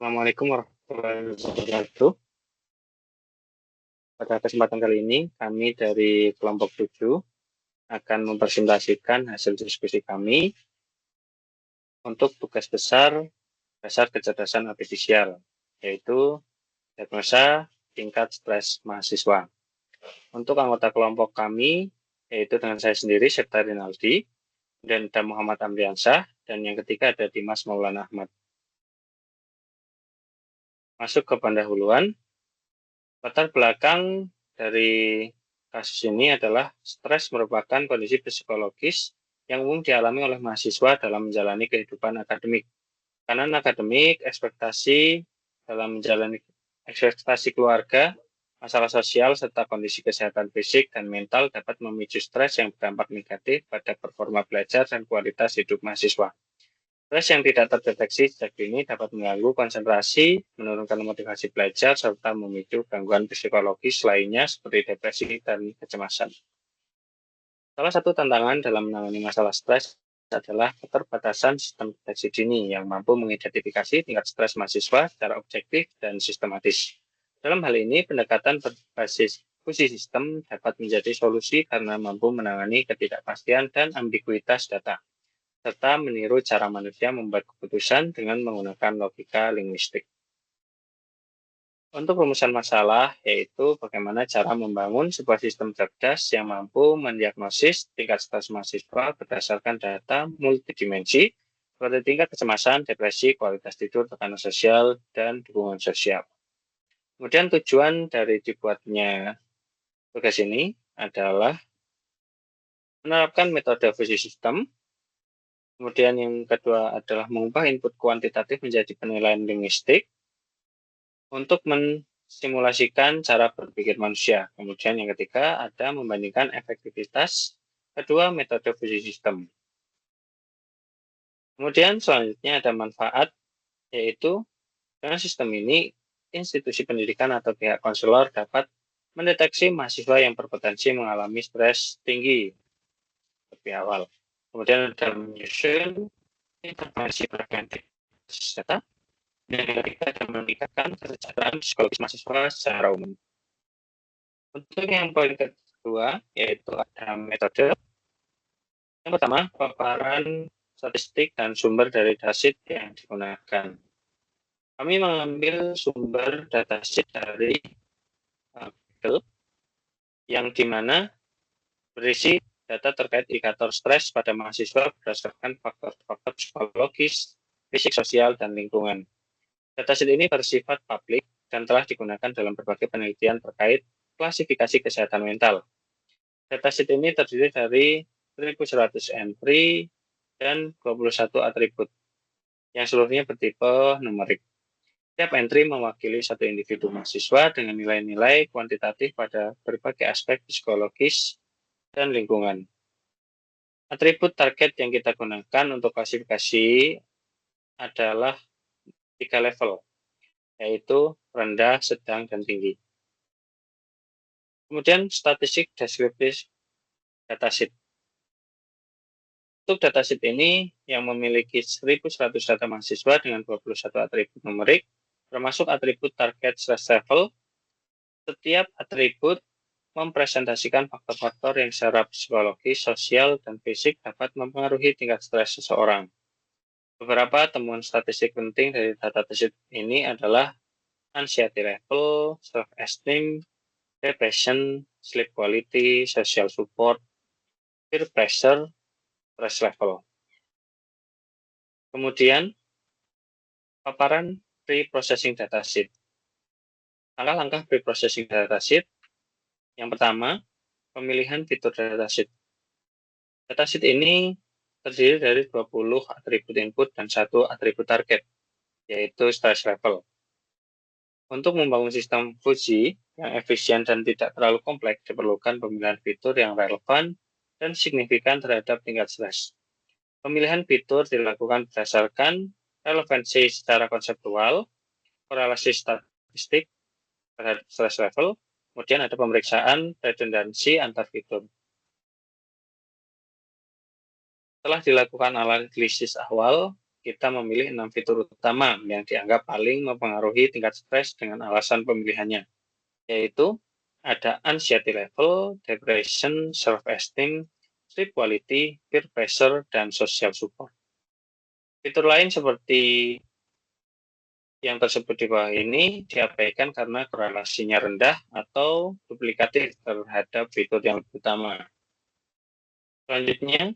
Assalamualaikum warahmatullahi wabarakatuh. Pada kesempatan kali ini, kami dari kelompok 7 akan mempresentasikan hasil diskusi kami untuk tugas besar dasar kecerdasan artifisial, yaitu diagnosa tingkat stres mahasiswa. Untuk anggota kelompok kami, yaitu dengan saya sendiri, Septa Rinaldi, dan ada Muhammad Amriansyah, dan yang ketiga ada Dimas Maulana Ahmad. Masuk ke pendahuluan. Latar belakang dari kasus ini adalah stres merupakan kondisi psikologis yang umum dialami oleh mahasiswa dalam menjalani kehidupan akademik. Karena akademik, ekspektasi keluarga, masalah sosial, serta kondisi kesehatan fisik dan mental dapat memicu stres yang berdampak negatif pada performa belajar dan kualitas hidup mahasiswa. Stres yang tidak terdeteksi sejak dini dapat mengganggu konsentrasi, menurunkan motivasi belajar, serta memicu gangguan psikologis lainnya seperti depresi dan kecemasan. Salah satu tantangan dalam menangani masalah stres adalah keterbatasan sistem deteksi dini yang mampu mengidentifikasi tingkat stres mahasiswa secara objektif dan sistematis. Dalam hal ini, pendekatan berbasis fungsi sistem dapat menjadi solusi karena mampu menangani ketidakpastian dan ambiguitas data, serta meniru cara manusia membuat keputusan dengan menggunakan logika linguistik. Untuk rumusan masalah, yaitu bagaimana cara membangun sebuah sistem cerdas yang mampu mendiagnosis tingkat stres mahasiswa berdasarkan data multidimensi, seperti tingkat kecemasan, depresi, kualitas tidur, tekanan sosial, dan dukungan sosial. Kemudian tujuan dari dibuatnya tugas ini adalah menerapkan metode fungsi sistem. Kemudian yang kedua adalah mengubah input kuantitatif menjadi penilaian linguistik untuk mensimulasikan cara berpikir manusia. Kemudian yang ketiga ada membandingkan efektivitas kedua metode fungsi sistem. Kemudian selanjutnya ada manfaat, yaitu dengan sistem ini institusi pendidikan atau pihak konselor dapat mendeteksi mahasiswa yang berpotensi mengalami stres tinggi lebih awal. Kemudian ada menyusun intervensi preventif data, dan yang ketiga ada meningkatkan kesejahteraan psikologis mahasiswa secara umum. Untuk yang poin kedua, yaitu ada metode. Yang pertama, paparan statistik dan sumber dari datasheet yang digunakan. Kami mengambil sumber datasheet dari Google, yang dimana berisi data terkait indikator stres pada mahasiswa berdasarkan faktor-faktor psikologis, fisik, sosial, dan lingkungan. Datasheet ini bersifat publik dan telah digunakan dalam berbagai penelitian terkait klasifikasi kesehatan mental. Datasheet ini terdiri dari 1.100 entry dan 21 atribut yang seluruhnya bertipe numerik. Setiap entry mewakili satu individu mahasiswa dengan nilai-nilai kuantitatif pada berbagai aspek psikologis dan lingkungan. Atribut target yang kita gunakan untuk klasifikasi adalah 3 level, yaitu rendah, sedang, dan tinggi. Kemudian statistik deskriptif datasheet. Untuk datasheet ini yang memiliki 1.100 data mahasiswa dengan 21 atribut numerik, termasuk atribut target stress level. Setiap atribut mempresentasikan faktor-faktor yang secara psikologis, sosial, dan fisik dapat mempengaruhi tingkat stres seseorang. Beberapa temuan statistik penting dari datasheet ini adalah anxiety level, self-esteem, depression, sleep quality, social support, peer pressure, stress level. Kemudian, paparan pre-processing datasheet. Langkah-langkah pre-processing datasheet. Yang pertama, pemilihan fitur datasheet. Datasheet ini terdiri dari 20 atribut input dan 1 atribut target, yaitu stress level. Untuk membangun sistem Fuji yang efisien dan tidak terlalu kompleks, diperlukan pemilihan fitur yang relevan dan signifikan terhadap tingkat stres. Pemilihan fitur dilakukan berdasarkan relevansi secara konseptual, korelasi statistik terhadap stress level, kemudian ada pemeriksaan redundansi antar fitur. Setelah dilakukan analisis awal, kita memilih 6 fitur utama yang dianggap paling mempengaruhi tingkat stres dengan alasan pemilihannya, yaitu ada anxiety level, depression, self-esteem, sleep quality, peer pressure, dan social support. Fitur lain seperti yang tersebut di bawah ini diabaikan karena korelasinya rendah atau duplikatif terhadap fitur yang utama. Selanjutnya,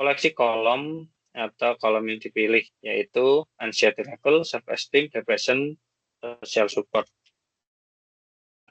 koleksi kolom atau kolom yang dipilih, yaitu anxiety level, self-esteem, depression, social support.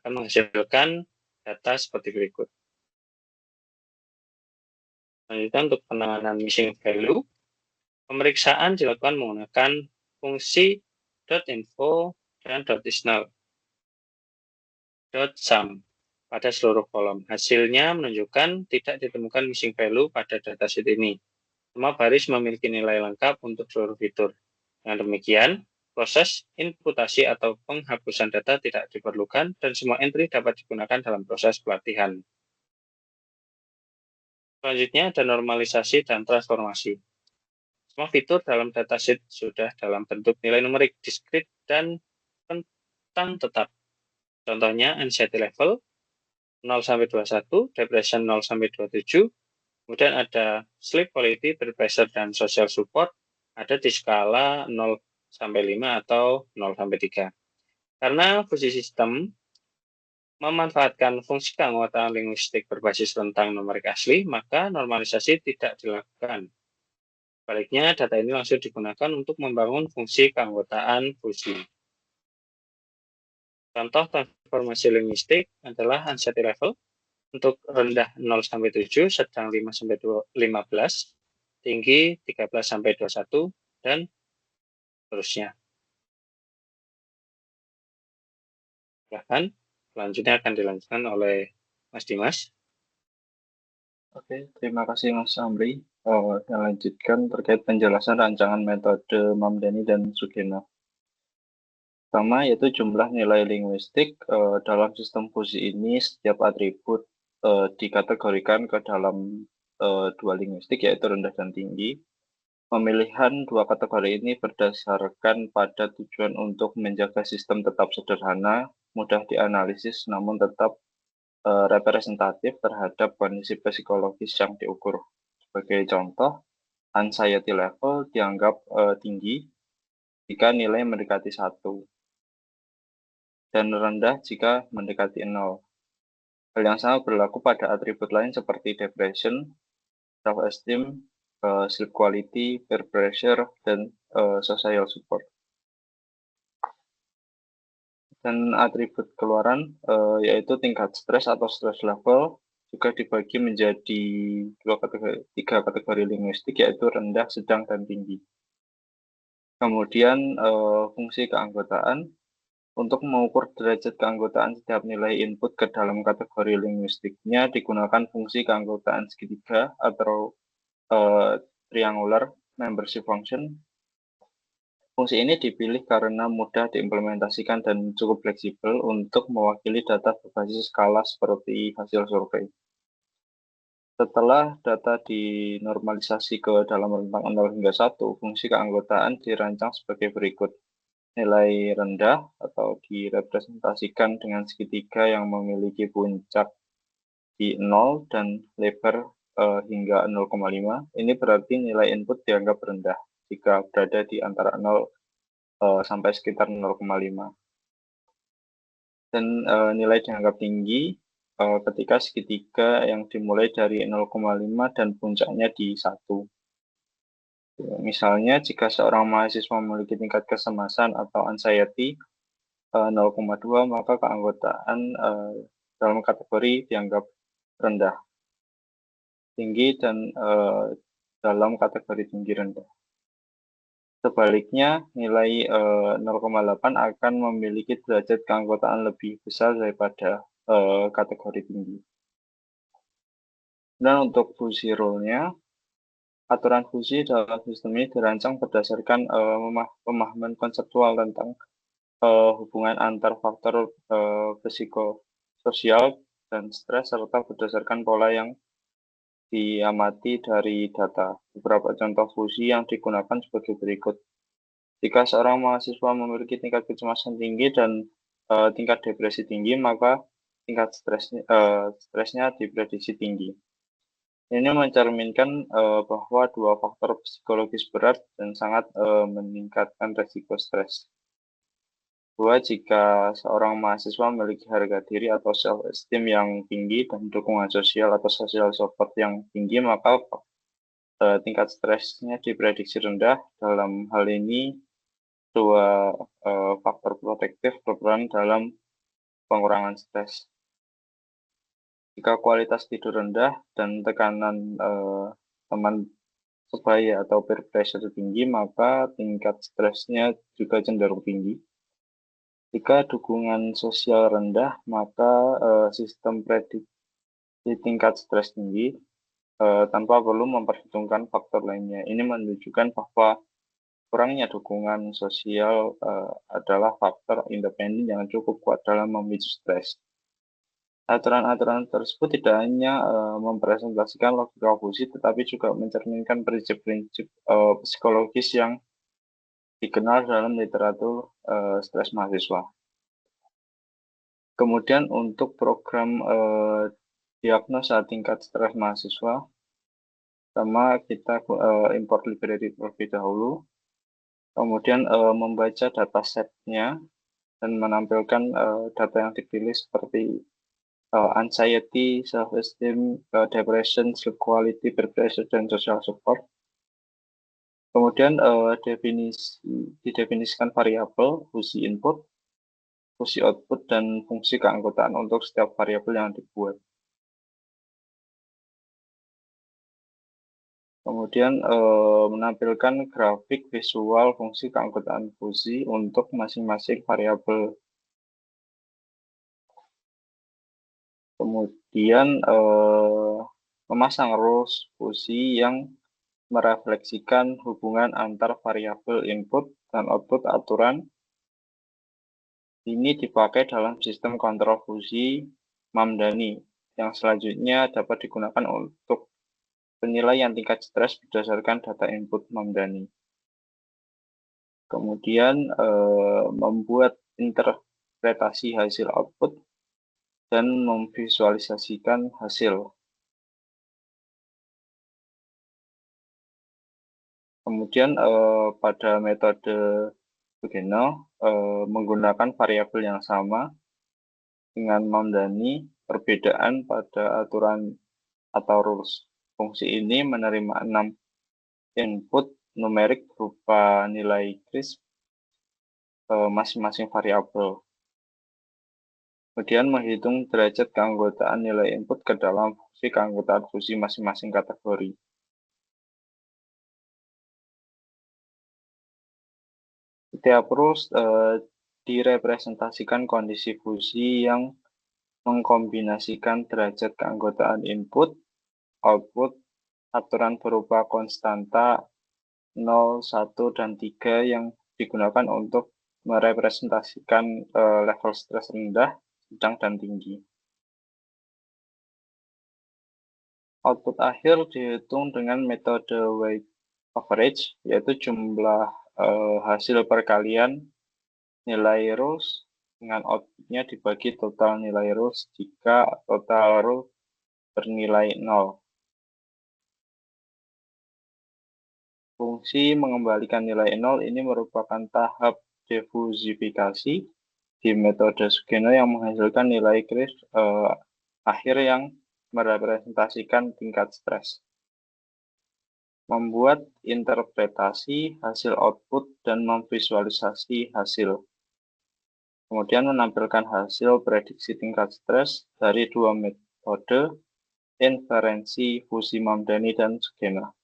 Akan menghasilkan data seperti berikut. Selanjutnya, untuk penanganan missing value, pemeriksaan dilakukan menggunakan fungsi .info dan .isNull.sum pada seluruh kolom. Hasilnya menunjukkan tidak ditemukan missing value pada dataset ini. Semua baris memiliki nilai lengkap untuk seluruh fitur. Dengan demikian, proses inputasi atau penghapusan data tidak diperlukan dan semua entry dapat digunakan dalam proses pelatihan. Selanjutnya ada normalisasi dan transformasi. Semua fitur dalam dataset sudah dalam bentuk nilai numerik, diskrit, dan rentang tetap. Contohnya anxiety level 0-21, depression 0-27, kemudian ada sleep quality, peer pressure, dan social support ada di skala 0-5 atau 0-3. Karena fungsi sistem memanfaatkan fungsi keanggotaan linguistik berbasis rentang numerik asli, maka normalisasi tidak dilakukan. Sebaliknya, data ini langsung digunakan untuk membangun fungsi keanggotaan fusi. Contoh transformasi linguistik adalah anxiety level untuk rendah 0-7, sedang 5-15, tinggi 13-21, dan seterusnya. Silahkan, selanjutnya akan dilanjutkan oleh Mas Dimas. Oke, terima kasih Mas Amri. Saya lanjutkan terkait penjelasan rancangan metode Mamdani dan Sugeno. Pertama yaitu jumlah nilai linguistik. Dalam sistem fusi ini setiap atribut dikategorikan ke dalam dua linguistik yaitu rendah dan tinggi. Pemilihan dua kategori ini berdasarkan pada tujuan untuk menjaga sistem tetap sederhana, mudah dianalisis namun tetap representatif terhadap kondisi psikologis yang diukur. Sebagai contoh, anxiety level dianggap tinggi jika nilai mendekati 1 dan rendah jika mendekati 0. Hal yang sama berlaku pada atribut lain seperti depression, self-esteem, sleep quality, peer pressure, dan social support. Dan atribut keluaran yaitu tingkat stres atau stress level juga dibagi menjadi tiga kategori linguistik yaitu rendah, sedang, dan tinggi. Kemudian fungsi keanggotaan. Untuk mengukur derajat keanggotaan setiap nilai input ke dalam kategori linguistiknya digunakan fungsi keanggotaan segitiga atau triangular membership function. Fungsi ini dipilih karena mudah diimplementasikan dan cukup fleksibel untuk mewakili data berbasis skala seperti hasil survei. Setelah data dinormalisasi ke dalam rentang 0 hingga 1, fungsi keanggotaan dirancang sebagai berikut. Nilai rendah atau direpresentasikan dengan segitiga yang memiliki puncak di 0 dan lebar hingga 0,5. Ini berarti nilai input dianggap rendah jika berada di antara 0 sampai sekitar 0,5. Dan nilai dianggap tinggi ketika segitiga yang dimulai dari 0,5 dan puncaknya di 1. Misalnya, jika seorang mahasiswa memiliki tingkat kecemasan atau anxiety 0,2, maka keanggotaan dalam kategori dianggap rendah, tinggi, dan dalam kategori tinggi rendah. Sebaliknya, nilai 0,8 akan memiliki derajat keanggotaan lebih besar daripada kategori tinggi. Dan untuk fusi rule-nya, aturan fusi dalam sistem ini dirancang berdasarkan pemahaman konseptual tentang hubungan antar faktor psikososial dan stres serta berdasarkan pola yang diamati dari data. Beberapa contoh fusi yang digunakan sebagai berikut. Jika seorang mahasiswa memiliki tingkat kecemasan tinggi dan tingkat depresi tinggi, maka tingkat stresnya diprediksi tinggi. Ini mencerminkan bahwa dua faktor psikologis berat dan sangat meningkatkan resiko stres. Dua, jika seorang mahasiswa memiliki harga diri atau self-esteem yang tinggi dan dukungan sosial atau social support yang tinggi, maka tingkat stresnya diprediksi rendah. Dalam hal ini, dua faktor protektif berperan dalam pengurangan stres. Jika kualitas tidur rendah dan tekanan teman sebaya atau peer pressure tinggi, maka tingkat stresnya juga cenderung tinggi. Jika dukungan sosial rendah, maka sistem prediksi tingkat stres tinggi tanpa perlu memperhitungkan faktor lainnya. Ini menunjukkan bahwa kurangnya dukungan sosial adalah faktor independen yang cukup kuat dalam memicu stres. Aturan-aturan tersebut tidak hanya mempresentasikan logika fusi, tetapi juga mencerminkan prinsip-prinsip psikologis yang dikenal dalam literatur stres mahasiswa. Kemudian untuk program diagnosa tingkat stres mahasiswa, pertama kita import library terlebih dahulu, kemudian membaca datasetnya dan menampilkan data yang dipilih seperti anxiety, self-esteem, depression, sleep quality, peer pressure, dan social support. Kemudian didefinisikan variabel, fungsi input, fungsi output, dan fungsi keanggotaan untuk setiap variabel yang dibuat. Kemudian menampilkan grafik visual fungsi keanggotaan fusi untuk masing-masing variabel. Kemudian memasang rules fusi yang merefleksikan hubungan antar variabel input dan output aturan. Ini dipakai dalam sistem kontrol fusi Mamdani yang selanjutnya dapat digunakan untuk penilaian tingkat stres berdasarkan data input Mamdani. Kemudian membuat interpretasi hasil output dan memvisualisasikan hasil. Kemudian pada metode Sugeno menggunakan variabel yang sama dengan Mamdani, perbedaan pada aturan atau rules. Fungsi ini menerima 6 input numerik berupa nilai crisp masing-masing variabel. Kemudian menghitung derajat keanggotaan nilai input ke dalam fungsi keanggotaan fusi masing-masing kategori. Setiap rules direpresentasikan kondisi fusi yang mengkombinasikan derajat keanggotaan input, output, aturan berupa konstanta 0, 1, dan 3 yang digunakan untuk merepresentasikan level stres rendah, sedang, dan tinggi. Output akhir dihitung dengan metode weighted average, yaitu jumlah hasil perkalian nilai rules dengan outputnya dibagi total nilai rules jika total rules bernilai 0. Fungsi mengembalikan nilai 0 ini merupakan tahap defusifikasi di metode Sugeno yang menghasilkan nilai crisp akhir yang merepresentasikan tingkat stres. Membuat interpretasi hasil output dan memvisualisasi hasil. Kemudian menampilkan hasil prediksi tingkat stres dari dua metode, inferensi fusi Mamdani dan Sugeno,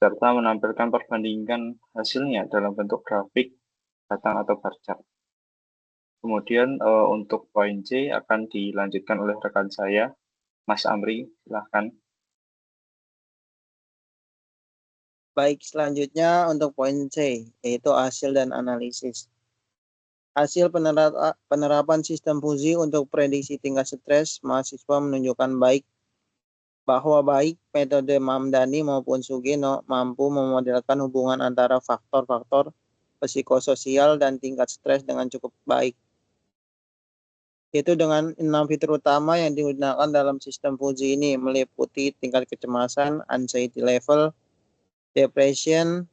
serta menampilkan perbandingan hasilnya dalam bentuk grafik, batang, atau bar chart. Kemudian untuk poin C akan dilanjutkan oleh rekan saya, Mas Amri, silahkan. Baik, selanjutnya untuk poin C, yaitu hasil dan analisis. Hasil penerapan sistem fusi untuk prediksi tingkat stres mahasiswa menunjukkan baik bahwa baik metode Mamdani maupun Sugeno mampu memodelkan hubungan antara faktor-faktor psikososial dan tingkat stres dengan cukup baik. Itu dengan 6 fitur utama yang digunakan dalam sistem Fuji ini, meliputi tingkat kecemasan, anxiety level, depression,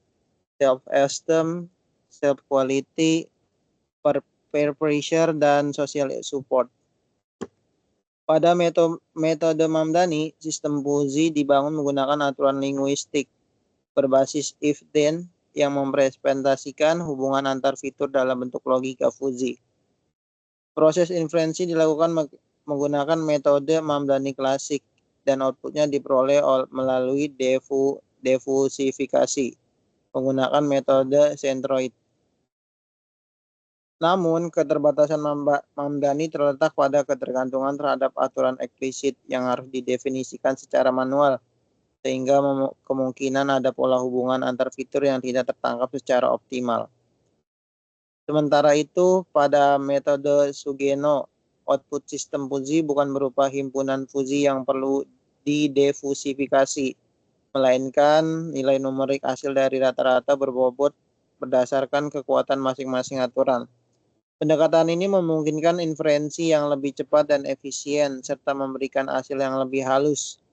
self-esteem, self-quality, peer pressure, dan social support. Pada metode Mamdani, sistem Fuji dibangun menggunakan aturan linguistik berbasis if-then yang merepresentasikan hubungan antar fitur dalam bentuk logika Fuji. Proses inferensi dilakukan menggunakan metode Mamdani klasik dan outputnya diperoleh melalui defusifikasi menggunakan metode centroid. Namun, keterbatasan Mamdani terletak pada ketergantungan terhadap aturan eksplisit yang harus didefinisikan secara manual, sehingga kemungkinan ada pola hubungan antar fitur yang tidak tertangkap secara optimal. Sementara itu, pada metode Sugeno, output sistem Fuji bukan berupa himpunan Fuji yang perlu didefusifikasi, melainkan nilai numerik hasil dari rata-rata berbobot berdasarkan kekuatan masing-masing aturan. Pendekatan ini memungkinkan inferensi yang lebih cepat dan efisien, serta memberikan hasil yang lebih halus.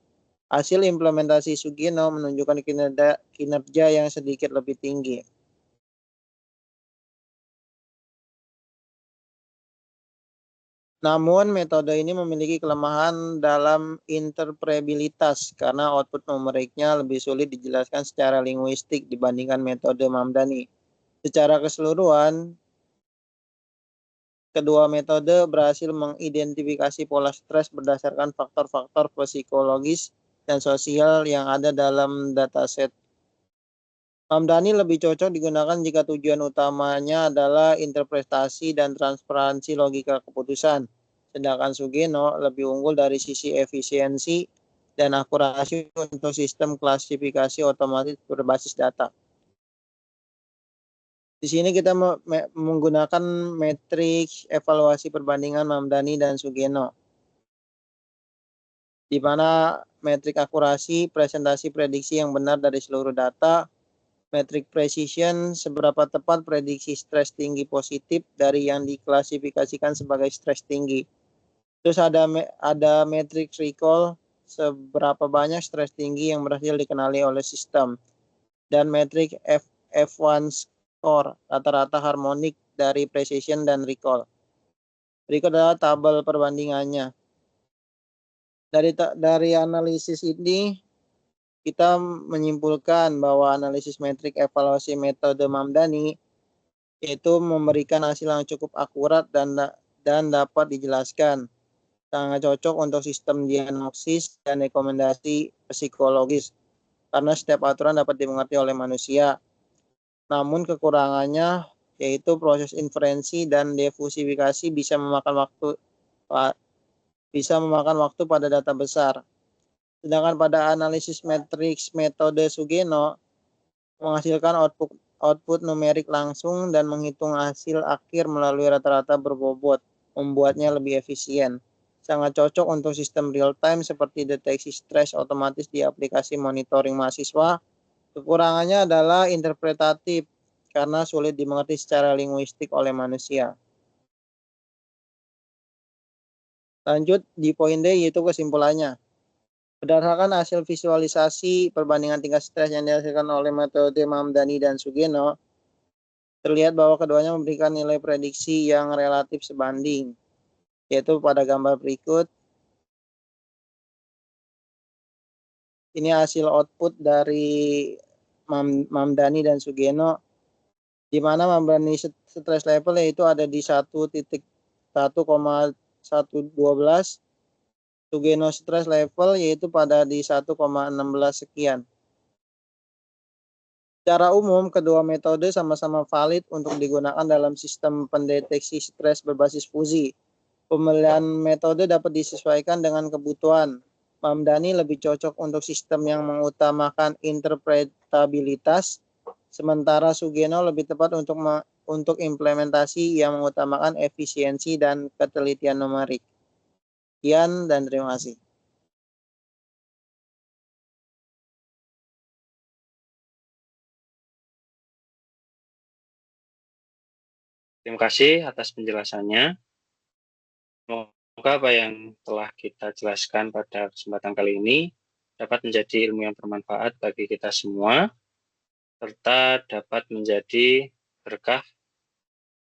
Hasil implementasi Sugeno menunjukkan kinerja yang sedikit lebih tinggi. Namun, metode ini memiliki kelemahan dalam interpretabilitas karena output numeriknya lebih sulit dijelaskan secara linguistik dibandingkan metode Mamdani. Secara keseluruhan, kedua metode berhasil mengidentifikasi pola stres berdasarkan faktor-faktor psikologis dan sosial yang ada dalam dataset. Mamdani lebih cocok digunakan jika tujuan utamanya adalah interpretasi dan transparansi logika keputusan, sedangkan Sugeno lebih unggul dari sisi efisiensi dan akurasi untuk sistem klasifikasi otomatis berbasis data. Di sini kita menggunakan metrik evaluasi perbandingan Mamdani dan Sugeno, di mana metrik akurasi presentasi prediksi yang benar dari seluruh data, metrik precision seberapa tepat prediksi stres tinggi positif dari yang diklasifikasikan sebagai stres tinggi. Terus ada metrik recall seberapa banyak stres tinggi yang berhasil dikenali oleh sistem, dan metrik F1 score rata-rata harmonik dari precision dan recall. Berikut adalah tabel perbandingannya. Dari analisis ini kita menyimpulkan bahwa analisis metrik evaluasi metode Mamdani yaitu memberikan hasil yang cukup akurat dan dapat dijelaskan. Sangat cocok untuk sistem diagnosis dan rekomendasi psikologis karena setiap aturan dapat dimengerti oleh manusia. Namun kekurangannya yaitu proses inferensi dan defusifikasi bisa memakan waktu pada data besar. Sedangkan pada analisis matriks metode Sugeno menghasilkan output numerik langsung dan menghitung hasil akhir melalui rata-rata berbobot, membuatnya lebih efisien. Sangat cocok untuk sistem real time seperti deteksi stres otomatis di aplikasi monitoring mahasiswa. Kekurangannya adalah interpretatif karena sulit dimengerti secara linguistik oleh manusia. Lanjut di poin D yaitu kesimpulannya. Berdasarkan hasil visualisasi perbandingan tingkat stres yang dihasilkan oleh metode Mamdani dan Sugeno, terlihat bahwa keduanya memberikan nilai prediksi yang relatif sebanding, yaitu pada gambar berikut. Ini hasil output dari Mamdani dan Sugeno, di mana Mamdani stress level yaitu ada di 1.1,112, Sugeno stress level yaitu pada di 1,16 sekian. Secara umum, kedua metode sama-sama valid untuk digunakan dalam sistem pendeteksi stres berbasis Fuji. Pemilihan metode dapat disesuaikan dengan kebutuhan. Mamdani lebih cocok untuk sistem yang mengutamakan interpretabilitas, sementara Sugeno lebih tepat untuk implementasi yang mengutamakan efisiensi dan ketelitian numerik. Sekian dan terima kasih. Terima kasih atas penjelasannya. Semoga apa yang telah kita jelaskan pada kesempatan kali ini dapat menjadi ilmu yang bermanfaat bagi kita semua, serta dapat menjadi berkah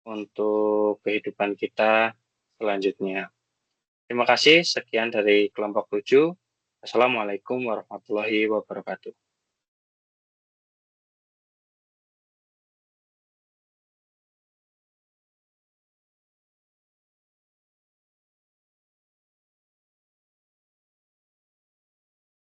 untuk kehidupan kita selanjutnya. Terima kasih, sekian dari kelompok 7. Assalamualaikum warahmatullahi wabarakatuh.